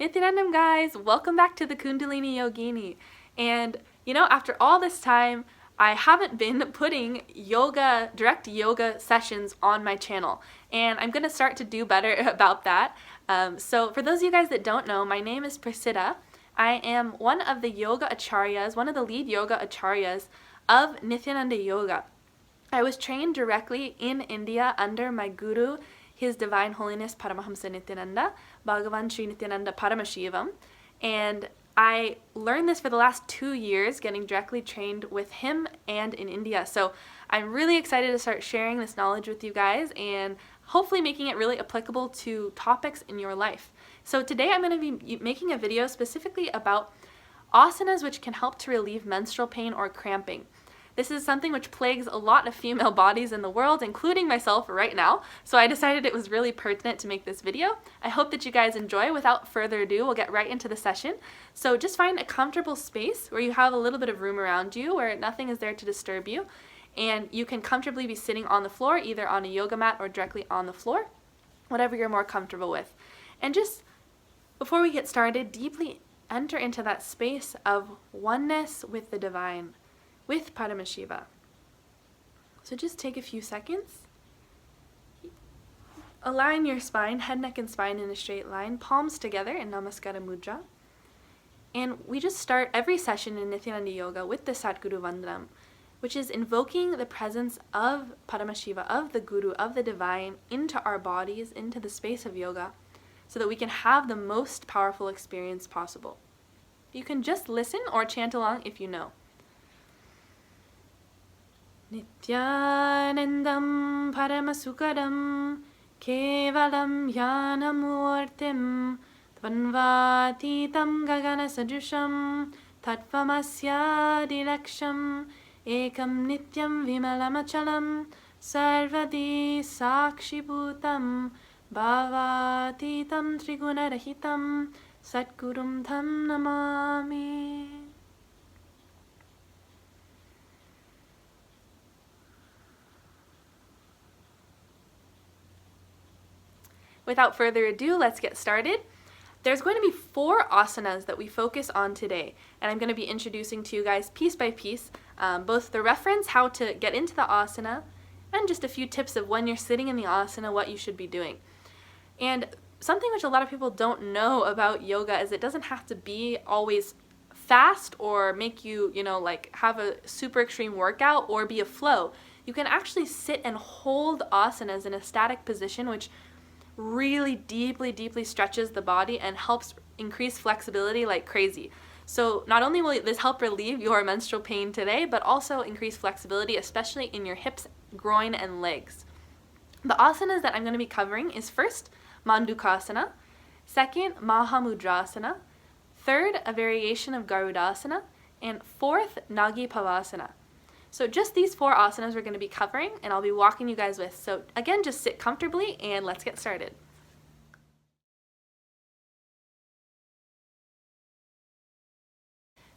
Nithyanandam, guys! Welcome back to the Kundalini Yogini. And after all this time, I haven't been putting direct yoga sessions on my channel. And I'm going to start to do better about that. So for those of you guys that don't know, my name is Prasiddha. I am one of the yoga acharyas, one of the lead yoga acharyas of Nithyananda Yoga. I was trained directly in India under my guru, His Divine Holiness Bhagavan Sri Nithyananda, Bhagavan Sri Nithyananda Paramashivam, and I learned this for the last 2 years, getting directly trained with him and in India. So I'm really excited to start sharing this knowledge with you guys and hopefully making it really applicable to topics in your life. So today I'm going to be making a video specifically about asanas which can help to relieve menstrual pain or cramping. This is something which plagues a lot of female bodies in the world, including myself right now, so I decided it was really pertinent to make this video. I hope that you guys enjoy. Without further ado, we'll get right into the session. So just find a comfortable space where you have a little bit of room around you, where nothing is there to disturb you, and you can comfortably be sitting on the floor, either on a yoga mat or directly on the floor, whatever you're more comfortable with. And just before we get started, deeply enter into that space of oneness with the divine, with Paramashiva. So just take a few seconds. Align your spine, head, neck, and spine in a straight line, palms together in Namaskara Mudra. And we just start every session in Nithyananda Yoga with the Satguru Vandanam, which is invoking the presence of Paramashiva, of the Guru, of the Divine, into our bodies, into the space of yoga, so that we can have the most powerful experience possible. You can just listen or chant along if you know. Nithyanandam Paramasukadam Kevalam Yanamurtim Dvanvatitam Gaganasajusham Tattvamasya Dilaksham Ekam Nityam Vimalamachalam Sarvadi Sakshibhutam Bhavatitam Trigunarahitam Satgurum Tham Namami. Without further ado, let's get started. There's going to be 4 asanas that we focus on today, and I'm going to be introducing to you guys piece by piece, both the reference, how to get into the asana, and just a few tips of when you're sitting in the asana, what you should be doing. And something which a lot of people don't know about yoga is it doesn't have to be always fast or make you, have a super extreme workout or be a flow. You can actually sit and hold asanas in a static position, which really deeply stretches the body and helps increase flexibility like crazy. So not only will this help relieve your menstrual pain today, but also increase flexibility, especially in your hips, groin, and legs. The asanas that I'm going to be covering is first, Mandukasana, second, Mahamudrasana, third, a variation of Garudasana, and fourth, Nagi Pavana. So just these 4 asanas we're going to be covering, and I'll be walking you guys with. So again, just sit comfortably and let's get started.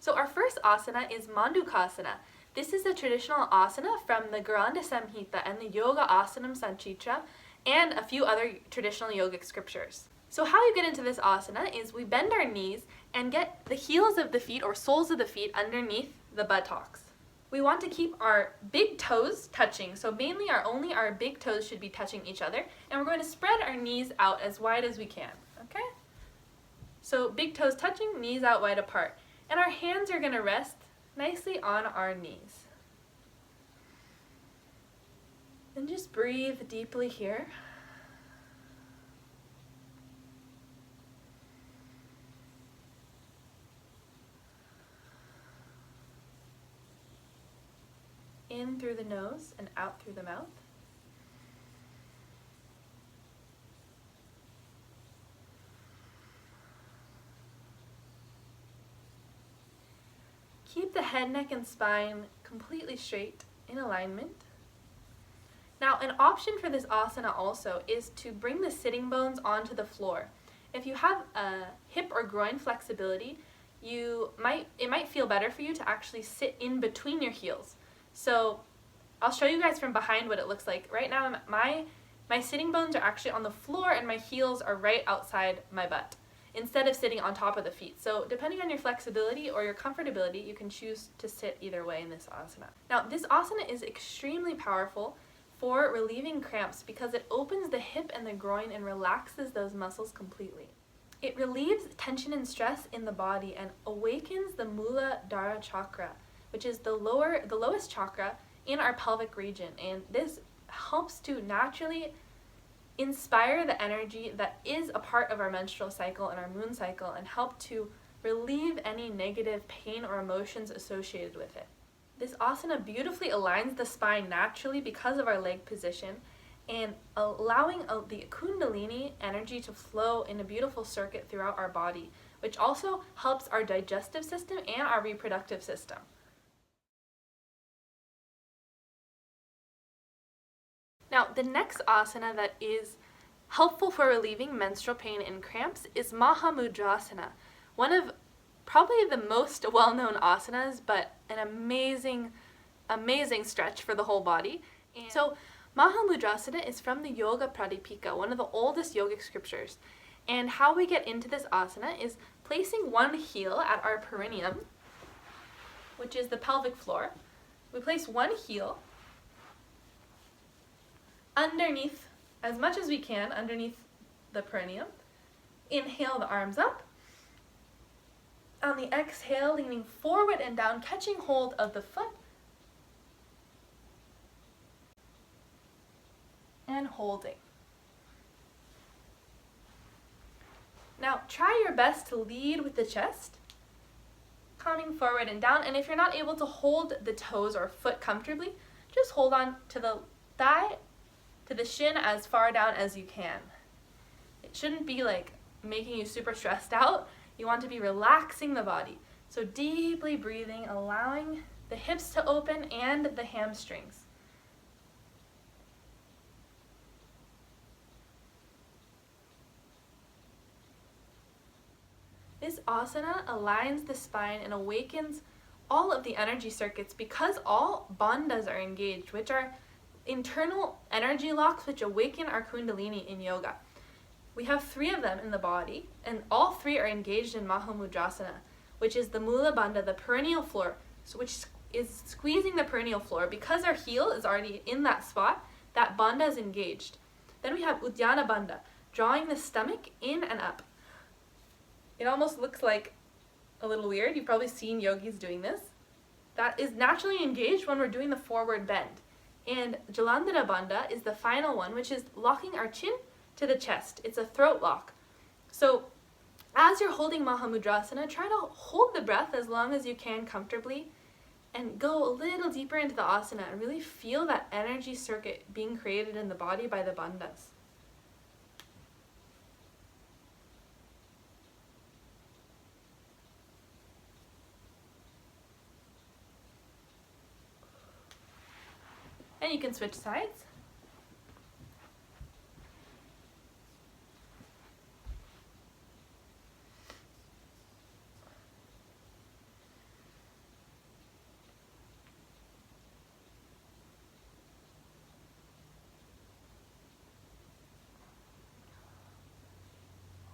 So our first asana is Mandukasana. This is a traditional asana from the Garudasana Samhita and the Yoga Asanam Sanchitra and a few other traditional yogic scriptures. So how you get into this asana is we bend our knees and get the heels of the feet or soles of the feet underneath the buttocks. We want to keep our big toes touching, so mainly only our big toes should be touching each other, and we're going to spread our knees out as wide as we can, okay? So big toes touching, knees out wide apart, and our hands are going to rest nicely on our knees. And just breathe deeply here. In through the nose and out through the mouth. Keep the head, neck, and spine completely straight in alignment. Now, an option for this asana also is to bring the sitting bones onto the floor. If you have a hip or groin flexibility, it might feel better for you to actually sit in between your heels. So I'll show you guys from behind what it looks like. Right now my sitting bones are actually on the floor and my heels are right outside my butt. instead of sitting on top of the feet. So depending on your flexibility or your comfortability, you can choose to sit either way in this asana. Now, this asana is extremely powerful for relieving cramps because it opens the hip and the groin and relaxes those muscles completely. It relieves tension and stress in the body and awakens the Muladhara chakra, which is the lowest chakra in our pelvic region, and this helps to naturally inspire the energy that is a part of our menstrual cycle and our moon cycle and help to relieve any negative pain or emotions associated with it. This asana beautifully aligns the spine naturally because of our leg position and allowing the Kundalini energy to flow in a beautiful circuit throughout our body, which also helps our digestive system and our reproductive system. Now, the next asana that is helpful for relieving menstrual pain and cramps is Mahamudrasana, one of probably the most well-known asanas, but an amazing stretch for the whole body. And so Mahamudrasana is from the Yoga Pradipika, one of the oldest yogic scriptures. And how we get into this asana is placing one heel at our perineum, which is the pelvic floor. We place one heel underneath, as much as we can, underneath the perineum. Inhale the arms up. On the exhale, leaning forward and down, catching hold of the foot. And holding. Now, try your best to lead with the chest, coming forward and down. And if you're not able to hold the toes or foot comfortably, just hold on to the thigh, to the shin as far down as you can. It shouldn't be like making you super stressed out. You want to be relaxing the body. So deeply breathing, allowing the hips to open and the hamstrings. This asana aligns the spine and awakens all of the energy circuits because all bandhas are engaged, which are internal energy locks which awaken our Kundalini in yoga. We have 3 of them in the body, and all 3 are engaged in Mahamudrasana, which is the Mula Bandha, the perineal floor, which is squeezing the perineal floor. Because our heel is already in that spot, that bandha is engaged. Then we have Uddiyana Bandha, drawing the stomach in and up. It almost looks like a little weird. You've probably seen yogis doing this. That is naturally engaged when we're doing the forward bend. And Jalandhara Bandha is the final one, which is locking our chin to the chest. It's a throat lock. So as you're holding Mahamudrasana, try to hold the breath as long as you can comfortably and go a little deeper into the asana and really feel that energy circuit being created in the body by the bandhas. And you can switch sides.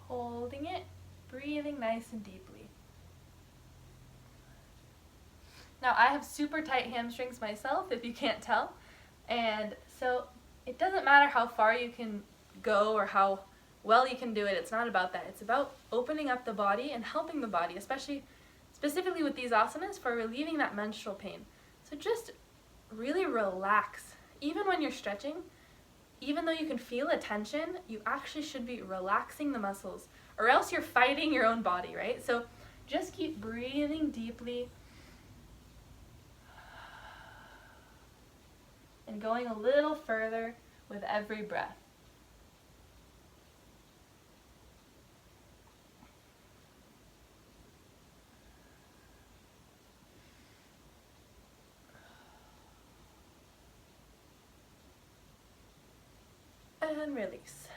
Holding it, breathing nice and deeply. Now, I have super tight hamstrings myself, if you can't tell. And so it doesn't matter how far you can go or how well you can do it. It's not about that. It's about opening up the body and helping the body, specifically with these asanas, for relieving that menstrual pain. So just really relax. Even when you're stretching, even though you can feel a tension, you actually should be relaxing the muscles, or else you're fighting your own body, right? So just keep breathing deeply and going a little further with every breath. And release.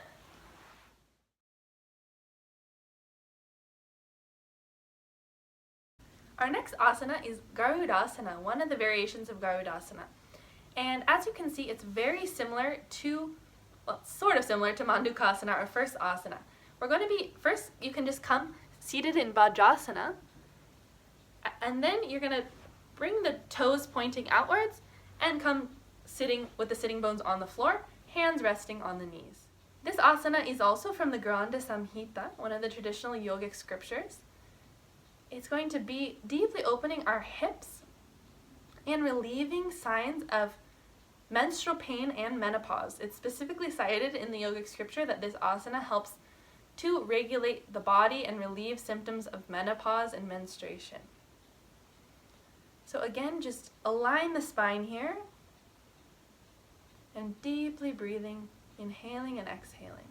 Our next asana is Garudasana, one of the variations of Garudasana. And as you can see, it's very similar to, well, sort of similar to Mandukasana, our first asana, we're going to be, first you can just come seated in Vajrasana, and then you're going to bring the toes pointing outwards and come sitting with the sitting bones on the floor, hands resting on the knees. This asana is also from the Granda Samhita, one of the traditional yogic scriptures. It's going to be deeply opening our hips and relieving signs of menstrual pain and menopause. It's specifically cited in the yogic scripture that this asana helps to regulate the body and relieve symptoms of menopause and menstruation. So again, just align the spine here and deeply breathing, inhaling and exhaling.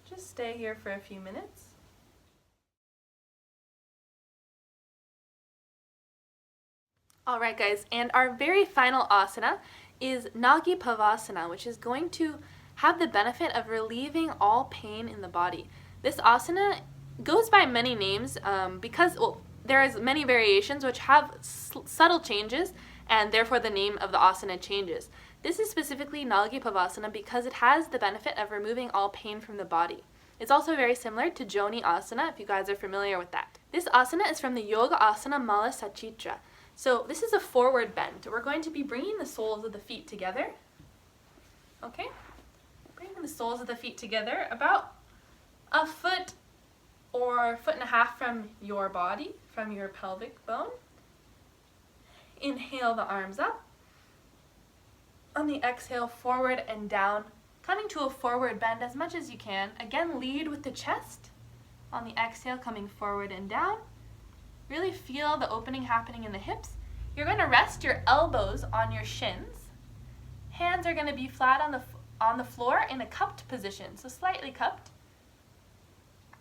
Just stay here for a few minutes. Alright guys, and our very final asana is Nagi Pavana, which is going to have the benefit of relieving all pain in the body. This asana goes by many names because, well, there is many variations which have subtle changes, and therefore the name of the asana changes. This is specifically Nagi Pavana because it has the benefit of removing all pain from the body. It's also very similar to Yogini Asana, if you guys are familiar with that. This asana is from the Yoga Asana Mala Sachitra. So this is a forward bend. We're going to be bringing the soles of the feet together. Okay? Bringing the soles of the feet together about a foot or foot and a half from your body, from your pelvic bone. Inhale the arms up. On the exhale, forward and down, coming to a forward bend as much as you can. Again, lead with the chest. On the exhale, coming forward and down. Really feel the opening happening in the hips. You're going to rest your elbows on your shins. Hands are going to be flat on the floor in a cupped position, so slightly cupped.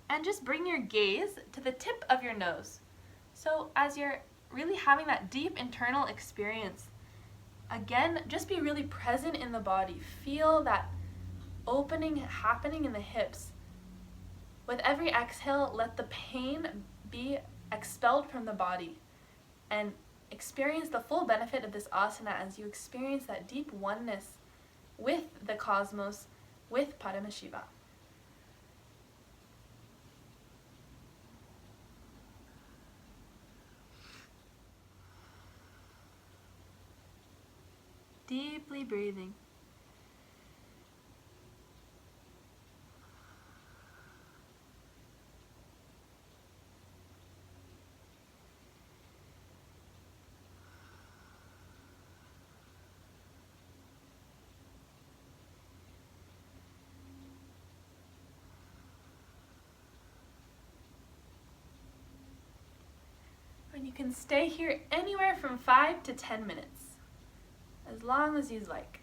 And just bring your gaze to the tip of your nose. So as you're really having that deep internal experience, again, just be really present in the body. Feel that opening happening in the hips. With every exhale, let the pain be expelled from the body, and experience the full benefit of this asana as you experience that deep oneness with the cosmos, with Paramashiva. Deeply breathing. And you can stay here anywhere from 5 to 10 minutes, as long as you'd like.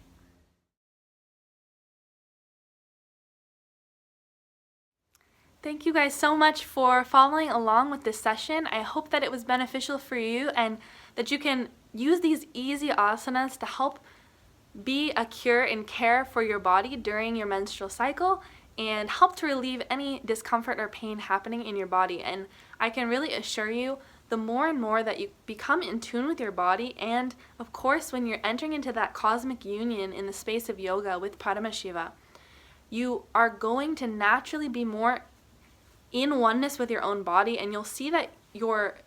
Thank you guys so much for following along with this session. I hope that it was beneficial for you and that you can use these easy asanas to help be a cure and care for your body during your menstrual cycle and help to relieve any discomfort or pain happening in your body. And I can really assure you, the more and more that you become in tune with your body, and of course when you're entering into that cosmic union in the space of yoga with Paramashiva, you are going to naturally be more in oneness with your own body, and you'll see that your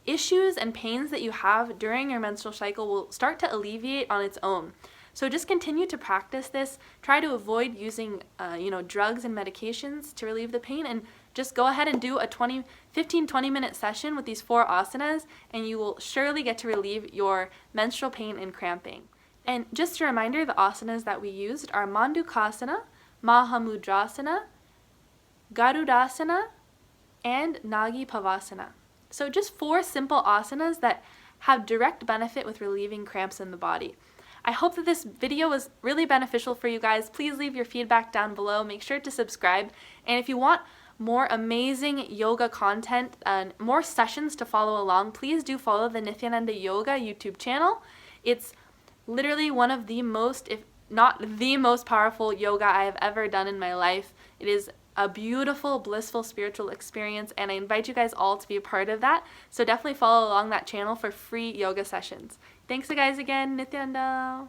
issues and pains that you have during your menstrual cycle will start to alleviate on its own. So just continue to practice this. Try to avoid using drugs and medications to relieve the pain, and just go ahead and do a 15-20 minute session with these 4 asanas, and you will surely get to relieve your menstrual pain and cramping. And just a reminder, the asanas that we used are Mandukasana, Mahamudrasana, Garudasana, and Nagi Pavana. So just 4 simple asanas that have direct benefit with relieving cramps in the body. I hope that this video was really beneficial for you guys. Please leave your feedback down below. Make sure to subscribe. And if you want more amazing yoga content and more sessions to follow along, please do follow the Nithyananda Yoga YouTube channel. It's literally one of the most, if not the most powerful yoga I have ever done in my life. It is a beautiful, blissful spiritual experience, and I invite you guys all to be a part of that. So definitely follow along that channel for free yoga sessions. Thanks guys again. Nithyananda.